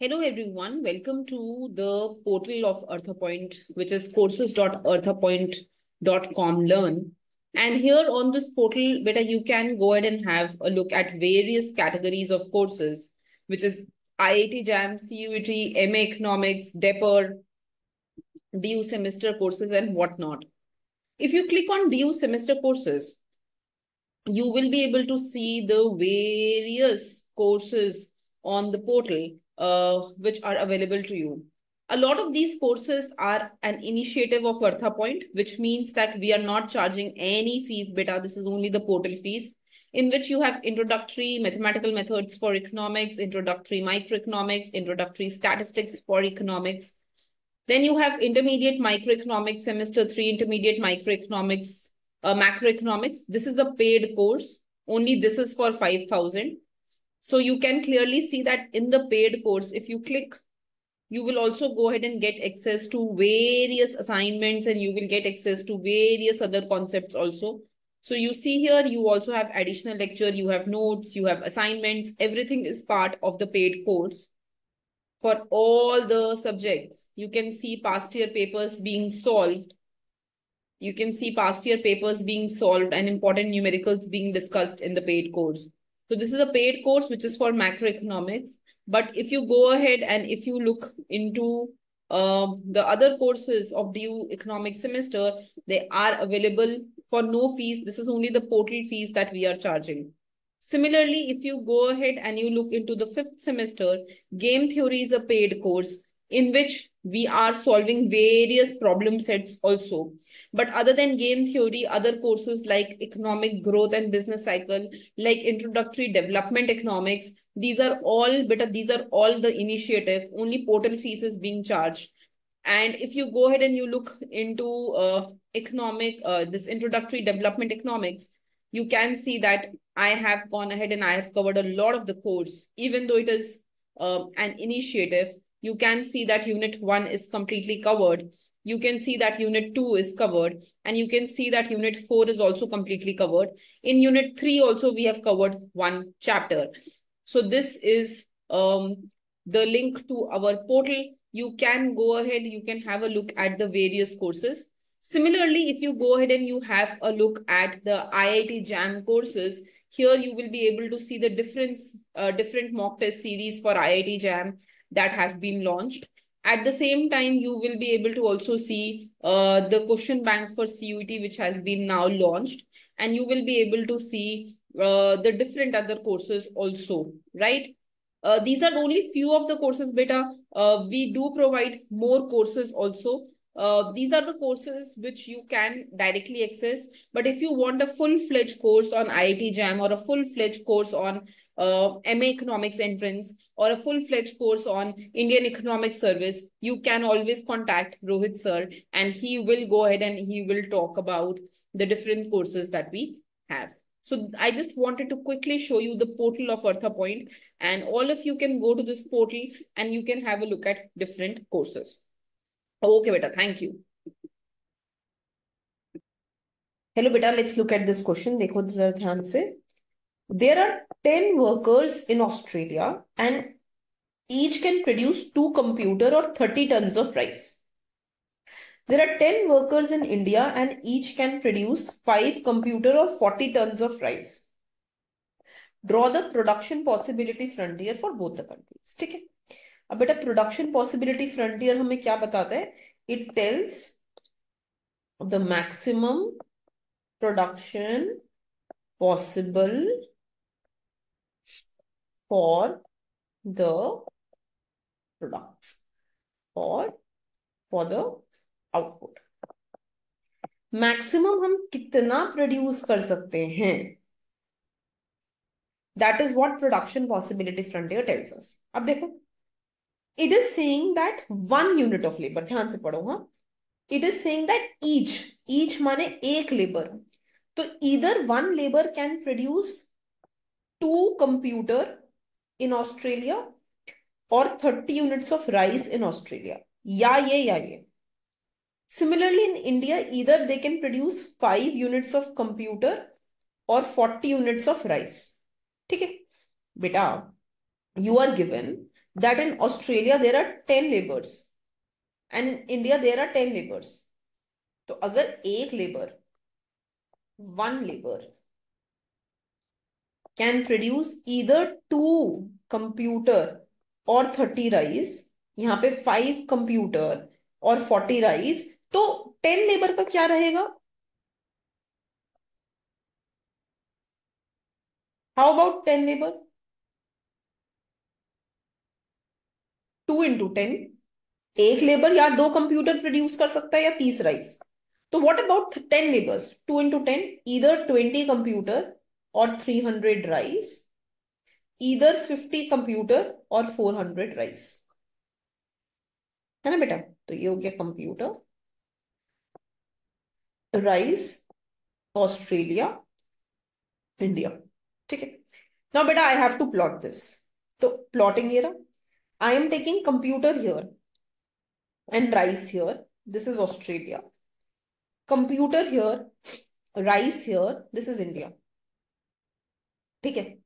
Hello everyone, welcome to the portal of EarthaPoint, which is courses.earthapoint.com learn. And here on this portal, beta, you can go ahead and have a look at various categories of courses, which is IIT JAM, CUET, MA Economics, DEPR, DU semester courses, and whatnot. If you click on DU semester courses, you will be able to see the various courses on the portal which are available to you. A lot of these courses are an initiative of EarthaPoint, which means that we are not charging any fees, beta. This is only the portal fees, in which you have introductory mathematical methods for economics, introductory microeconomics, introductory statistics for economics. Then you have intermediate microeconomics, semester 3, intermediate microeconomics, macroeconomics. This is a paid course. Only this is for 5,000. So you can clearly see that in the paid course, if you click, you will also go ahead and get access to various assignments, and you will get access to various other concepts also. So you see here, you also have additional lecture, you have notes, you have assignments. Everything is part of the paid course for all the subjects. You can see past year papers being solved. You can see past year papers being solved and important numericals being discussed in the paid course. So this is a paid course which is for macroeconomics. But if you go ahead and if you look into the other courses of DU economic semester, they are available for no fees. This is only the portal fees that we are charging. Similarly, if you go ahead and you look into the 5th semester, game theory is a paid course in which we are solving various problem sets also. But other than game theory, other courses like economic growth and business cycle, like introductory development economics, these are all the initiative. Only portal fees is being charged. And if you go ahead and you look into this introductory development economics, you can see that I have gone ahead and I have covered a lot of the course, even though it is an initiative. You can see that unit 1 is completely covered. You can see that unit 2 is covered, and you can see that unit 4 is also completely covered. In unit 3 also, we have covered one chapter. So this is the link to our portal. You can go ahead, you can have a look at the various courses. Similarly, if you go ahead and you have a look at the IIT JAM courses, here you will be able to see the different mock test series for IIT JAM that have been launched. At the same time, you will be able to also see the question bank for CUET, which has been now launched, and you will be able to see the different other courses also, right? These are only few of the courses, beta. We do provide more courses also. These are the courses which you can directly access. But if you want a full-fledged course on IIT JAM or a full-fledged course on MA Economics entrance or a full-fledged course on Indian Economic Service, you can always contact Rohit sir, and he will go ahead and he will talk about the different courses that we have. So I just wanted to quickly show you the portal of EarthaPoint, and all of you can go to this portal and you can have a look at different courses. Okay, beta, thank you. Hello, beta, let's look at this question. देखो जरा ध्यान से. There are 10 workers in Australia and each can produce 2 computer or 30 tons of rice. There are 10 workers in India and each can produce 5 computer or 40 tons of rice. Draw the production possibility frontier for both the countries. ठीक है. अब बेटा production possibility frontier हमें क्या बताता है? It tells the maximum production possible for the products or for the output. Maximum हम कितना प्रोड्यूस कर सकते हैं, that is what production possibility frontier tells us. अब देखो, it is saying that 1 unit of labour, ध्यान से पढ़ो. हाँ, it is saying that each माने एक लेबर. तो either 1 labour can produce 2 computer in Australia और 30 units of rice in Australia, या ये. Similarly, in India, either they can produce 5 units of computer or 40 units of rice. ठीक है बेटा, you are given that in Australia there are 10 laborers and in India there are 10 laborers. तो अगर एक labour, one labor can produce either 2 computer और 30 rice, यहाँ पे 5 computer और 40 राइस, तो 10 लेबर का क्या रहेगा? How about 10 labour? 2 into 10, एक लेबर या 2 कंप्यूटर प्रोड्यूस कर सकता है या 30 राइस. तो व्हाट अबाउट 10 लेबर्स? 2 into 10, इधर 20 कंप्यूटर और 300 राइस, इधर 50 कंप्यूटर और 400 राइस. है ना बेटा? तो ये हो गया कंप्यूटर, राइस, ऑस्ट्रेलिया, इंडिया. ठीक है. नाउ बेटा I have to plot this. तो प्लॉटिंग ये रहा. I am taking computer here and rice here. This is Australia. Computer here, rice here, this is India. ठीक है.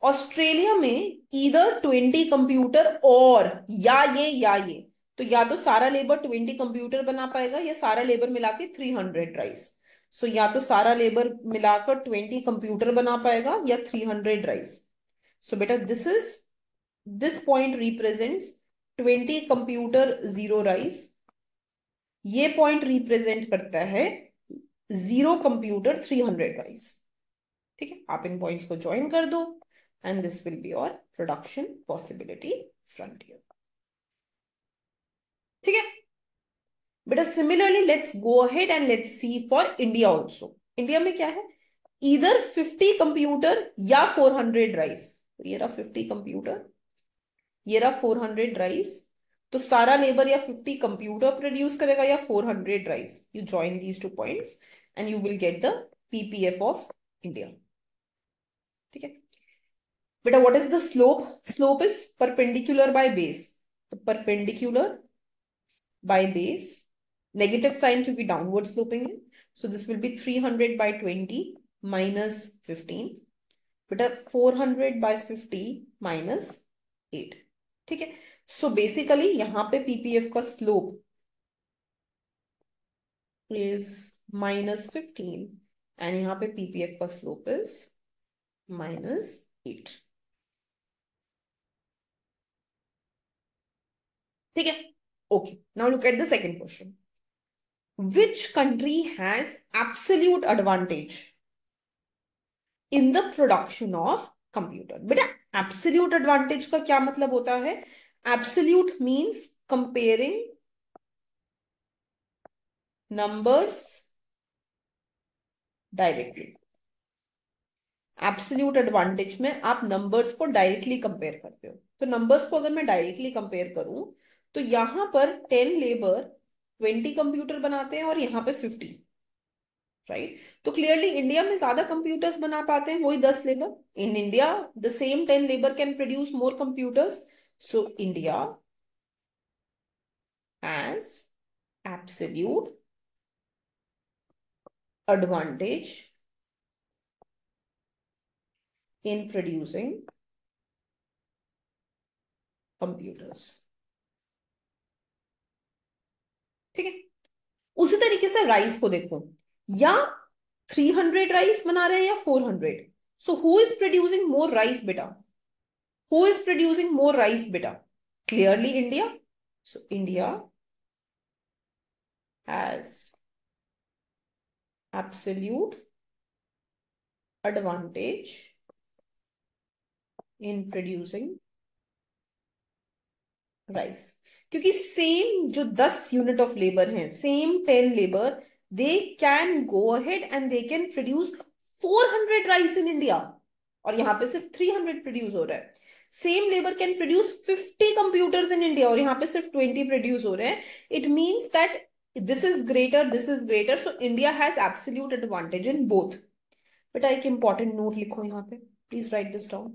ऑस्ट्रेलिया में इधर 20 कंप्यूटर और या ये तो या तो सारा लेबर 20 कंप्यूटर बना पाएगा या सारा लेबर मिला के 300 राइस. सो या तो सारा लेबर मिलाकर 20 कंप्यूटर बना पाएगा या 300 राइस. सो बेटा this point represents 20 computer 0 rice. ये पॉइंट रिप्रेजेंट करता है 0 कंप्यूटर 300 राइस. ठीक है. आप इन पॉइंट्स को ज्वाइन कर दो and this will be your production possibility frontier. ठीक है बेटा. Similarly let's go ahead and let's see for India also. India में क्या है? इधर 50 कंप्यूटर या 400 राइस. तो ये रहा 50 कंप्यूटर, ये रहा 400 राइस. तो सारा लेबर या 50 कंप्यूटर प्रोड्यूस करेगा या 400 rice. You join these 2 points and you will get the PPF of India. ठीक है बेटा. What is the slope? Slope is perpendicular by base. तो perpendicular by base, negative sign क्योंकि डाउनवर्ड स्लोपिंग है. So this will be 300/20 minus 15. बेटा 400/50 minus 8. ठीक है. So basically यहां पे पीपीएफ का स्लोप इज -15 एंड यहां पे पीपीएफ का स्लोप इज -8. ठीक है. Okay, now look at the second question. Which country has absolute advantage in the production of computer? बेटा absolute advantage का क्या मतलब होता है? Absolute means comparing numbers directly. Absolute advantage में आप नंबर्स को डायरेक्टली कंपेयर करते हो. तो नंबर्स को अगर मैं डायरेक्टली कंपेयर करूं तो यहां पर 10 लेबर 20 कंप्यूटर बनाते हैं और यहां पे 50. राइट. तो क्लियरली इंडिया में ज्यादा कंप्यूटर्स बना पाते हैं वही 10 labour. In India the same 10 labour can produce more computers. So India has absolute advantage in producing computers. ठीक है. उसी तरीके से राइस को देखो. या 300 राइस बना रहे हैं या 400. So who is producing more rice बेटा? Who is producing more rice बेटा? Clearly India. So India has absolute advantage in producing rice. क्योंकि सेम जो 10 यूनिट ऑफ लेबर हैं, same 10 labour, they can go ahead and they can produce 400 rice in India और यहां पे सिर्फ 300 produce हो रहा है. Same labour can produce 50 computers in India और यहां पे सिर्फ 20 प्रोड्यूस हो रहे हैं. It means that this is greater, this is greater. So India has absolute advantage in both. बेटा एक इंपॉर्टेंट नोट लिखो यहाँ पे. Please right this down.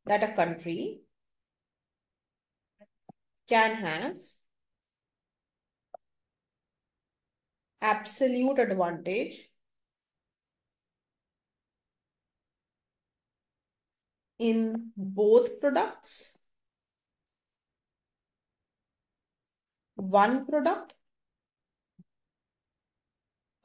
That a country can have absolute advantage in both products one product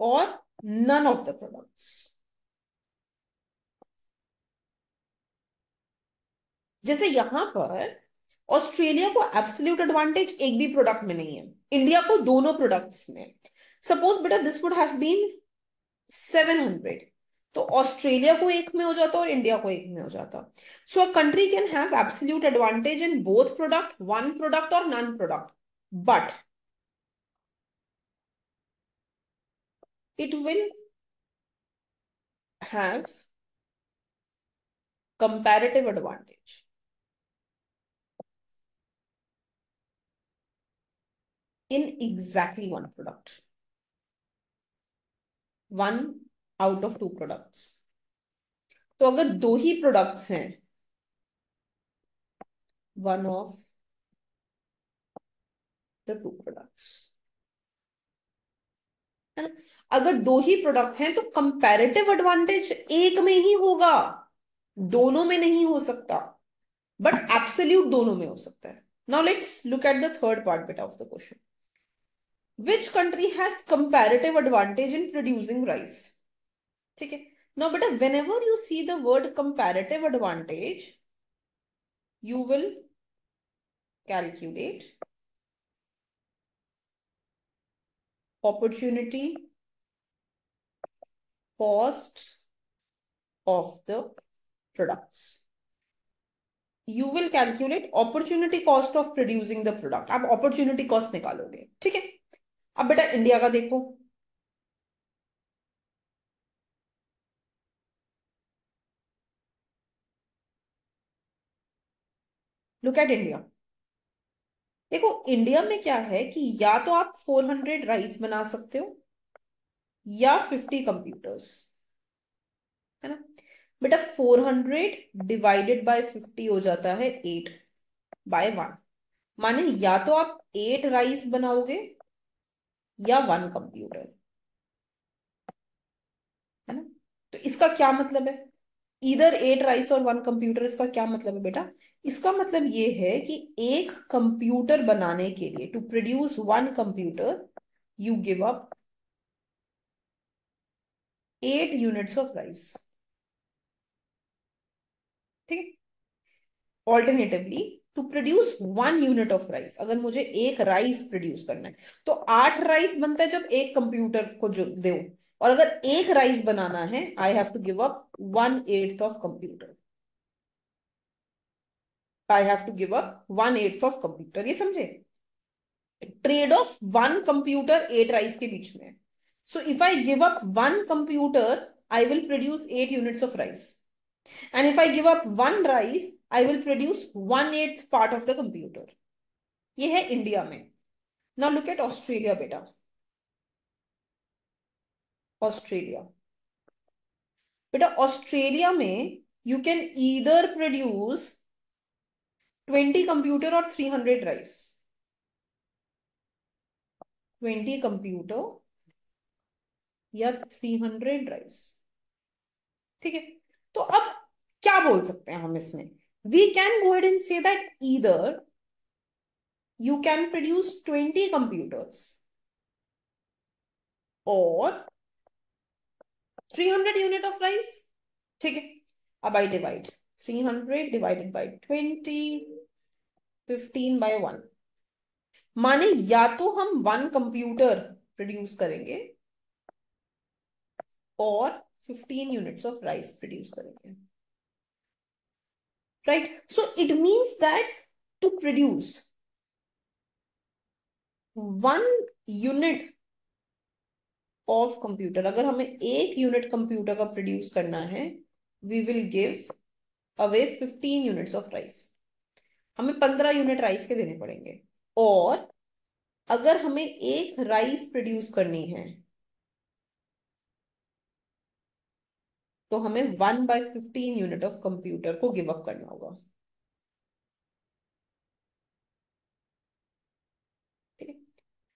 और none of the products. जैसे यहां पर Australia को एब्सोल्यूट एडवांटेज एक भी प्रोडक्ट में नहीं है, इंडिया को दोनों प्रोडक्ट्स में। सपोज बेटा दिस वुड हैव बीन 700, तो ऑस्ट्रेलिया को एक में हो जाता और इंडिया को एक में हो जाता। So a country can have absolute advantage in both product, one product और none product, but it will have comparative advantage in exactly one product, one out of two products। तो अगर दो ही प्रोडक्ट्स हैं, one of the two products, है ना? अगर दो ही product हैं तो कंपैरेटिव एडवांटेज एक में ही होगा, दोनों में नहीं हो सकता, बट एब्सोल्यूट दोनों में हो सकता है। Now let's look at the third part बेटा of the question. Which country has comparative advantage in producing rice? ठीक है, नाउ बेटा whenever you see the word comparative advantage, you will calculate opportunity cost of the products। You will calculate opportunity cost of producing the product। आप opportunity cost निकालोगे, ठीक है। अब बेटा India का देखो, लुक एट इंडिया। देखो इंडिया में क्या है कि या तो आप 400 राइस बना सकते हो या 50 कंप्यूटर्स, है ना। बेटा 400 डिवाइडेड बाय 50 हो जाता है 8/1, माने या तो आप 8 राइस बनाओगे या वन कंप्यूटर, है ना। तो इसका क्या मतलब है, इधर 8 राइस और वन कंप्यूटर, इसका क्या मतलब है बेटा? इसका मतलब ये है कि एक कंप्यूटर बनाने के लिए, to produce one computer, you give up 8 units of rice, ठीक है। Alternatively to produce 1 unit of rice, अगर मुझे एक राइस प्रोड्यूस करना है तो 8 राइस बनता है जब एक कंप्यूटर को जो दो, और अगर एक राइस बनाना है I have to give up 1/8 of computer, I have to give up 1/8 of computer, ये समझे? Trade off one computer 8 rice के बीच में। So if I give up one computer I will produce 8 units of rice, and if I give up one rice I will produce 1/8 part of the computer। ये है India में। now look at Australia बेटा, Australia, बेटा Australia में you can either produce 20 computer और 300 rice, 20 computer या 300 rice, ठीक है। तो अब क्या बोल सकते हैं हम इसमें? वी कैन गो ahead and say that either you can produce 20 computers or 300 unit of rice, ठीक है। अब आई डिवाइड 300 डिवाइडेड बाई 20, 15/1, माने या तो हम वन कंप्यूटर प्रोड्यूस करेंगे और 15 यूनिट्स ऑफ राइस प्रोड्यूस करेंगे, right. So it means that to produce 1 unit of computer, अगर हमें 1 यूनिट कंप्यूटर का प्रोड्यूस करना है we will give away 15 units of rice, हमें 15 यूनिट राइस के देने पड़ेंगे। और अगर हमें एक राइस प्रोड्यूस करनी है तो हमें 1/15 यूनिट ऑफ कंप्यूटर को गिव अप करना होगा, ठीक है।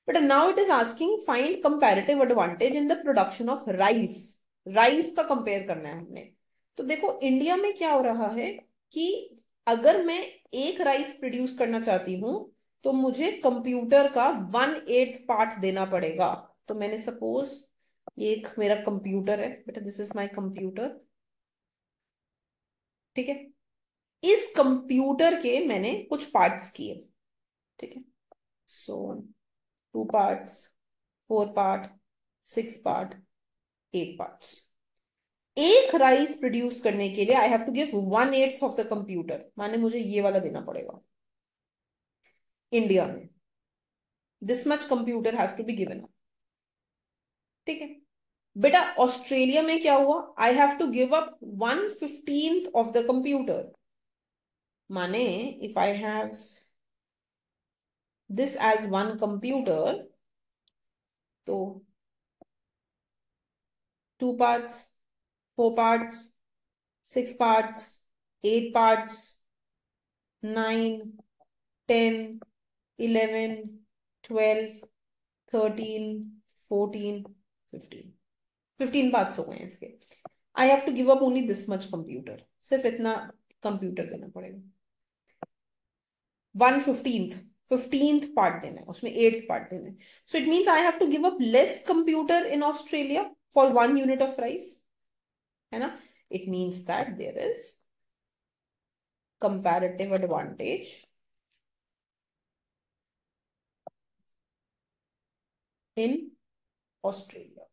But now it is asking find comparative advantage in the production of rice, rice का कंपेयर करना है हमने। तो देखो इंडिया में क्या हो रहा है कि अगर मैं एक राइस प्रोड्यूस करना चाहती हूं तो मुझे कंप्यूटर का 1/8 पार्ट देना पड़ेगा। तो मैंने सपोज ये एक मेरा कंप्यूटर है बेटा, दिस इज माय कंप्यूटर, ठीक है। इस कंप्यूटर के मैंने कुछ पार्ट्स किए, ठीक है। So 2 parts, 4 part, 6 part, 8 parts. एक राइस प्रोड्यूस करने के लिए I have to give 1/8 of the computer, माने मुझे ये वाला देना पड़ेगा इंडिया में। This much computer has to be given, ठीक है। बेटा ऑस्ट्रेलिया में क्या हुआ, I have to give up 1/15 of the computer, माने if I have this as one computer, तो 2 parts, 4 parts, 6 parts, 8 parts, 9, 10, 11, 12, 13, 14, 15 parts हो गए हैं इसके। I have to give up only this much computer, सिर्फ इतना कंप्यूटर देना पड़ेगा। 1/15, 15th पार्ट देना है उसमें, 8th पार्ट देना है। So it means I have to give up less computer in Australia for 1 unit of rice, है ना। It means that there is comparative advantage in Australia.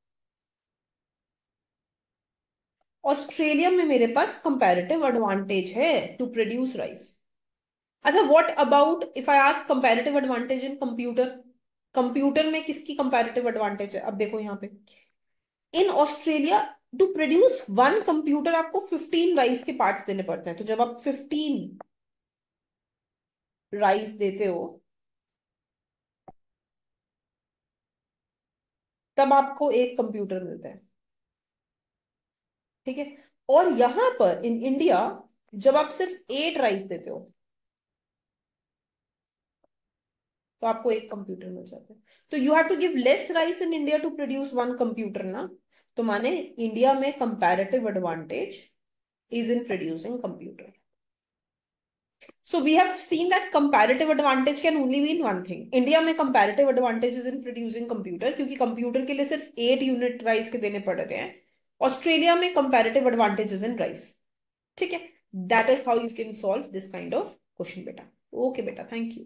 Australia में मेरे पास कंपैरेटिव एडवांटेज है टू प्रोड्यूस राइस। अच्छा, what about if I ask comparative advantage in computer, computer में किसकी comparative advantage है? अब देखो यहाँ पे, in Australia to produce one computer आपको 15 राइस के पार्ट्स देने पड़ते हैं। तो जब आप 15 राइस देते हो तब आपको एक कंप्यूटर मिलता है, ठीक है। और यहां पर इन इंडिया जब आप सिर्फ 8 राइस देते हो तो आपको एक कंप्यूटर मिल जाता है। तो you have to give less rice in India to produce one computer ना। तो माने इंडिया में comparative advantage is in producing computer. So we have seen that comparative advantage can only mean one thing. India में comparative advantage is in producing computer क्योंकि computer के लिए सिर्फ 8 unit rice के देने पड़ रहे हैं। ऑस्ट्रेलिया में comparative advantage is in rice, ठीक है। That is how you can solve this kind of question बेटा। Okay बेटा, thank you.